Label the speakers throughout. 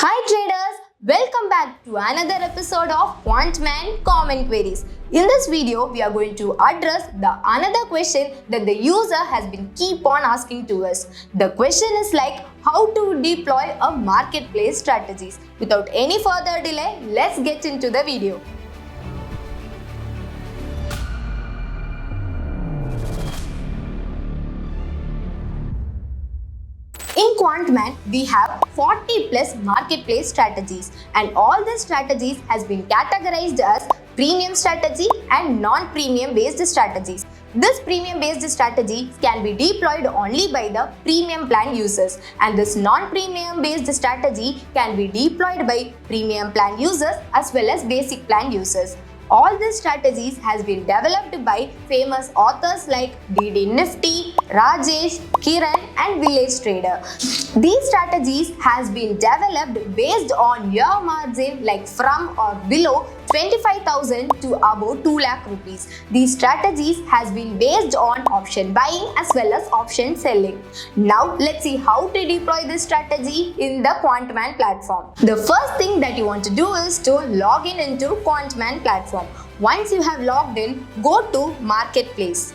Speaker 1: Hi traders, welcome back to another episode of Quantman Common Queries. In this video, we are going to address the another question that the user has been keep on asking to us. The question is like how to deploy a marketplace strategies. Without any further delay, let's get into the video. In Quantman, we have 40 plus marketplace strategies, and all the strategies has been categorized as premium strategy and non-premium based strategies. This premium based strategy can be deployed only by the premium plan users, and this non-premium based strategy can be deployed by premium plan users as well as basic plan users. All these strategies has been developed by famous authors like D.D. Nifty, Rajesh, Kiran and Village Trader. These strategies has been developed based on your margin like from or below 25,000 to above 2 lakh rupees. These strategies has been based on option buying as well as option selling. Now let's see how to deploy this strategy in the Quantman platform. The first thing that you want to do is to log in into Quantman platform. Once you have logged in, go to Marketplace.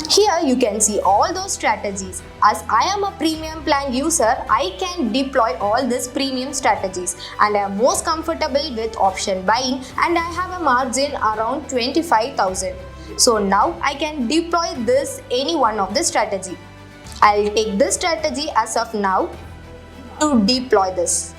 Speaker 1: Here you can see all those strategies. As I am a premium plan user, I can deploy all these premium strategies, and I am most comfortable with option buying, and I have a margin around 25,000. So now I can deploy this any one of the strategy. I'll take this strategy as of now to deploy this.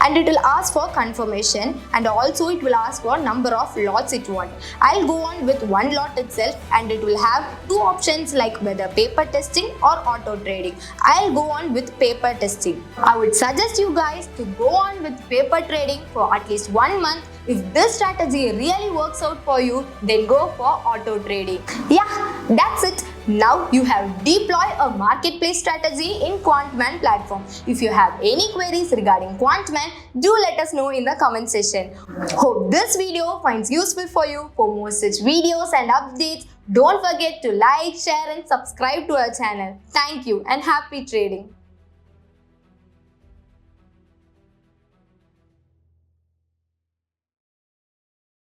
Speaker 1: And it will ask for confirmation, and also it will ask for number of lots it wants. I'll go on with one lot itself, and it will have two options like whether paper testing or auto trading. I'll go on with paper testing. I would suggest you guys to go on with paper trading for at least 1 month. If this strategy really works out for you, then go for auto trading. Yeah, that's it. Now you have deployed a marketplace strategy in Quantman platform. If you have any queries regarding Quantman, do let us know in the comment section. Hope this video finds useful for you. For more such videos and updates, don't forget to like, share and subscribe to our channel. Thank you and happy trading.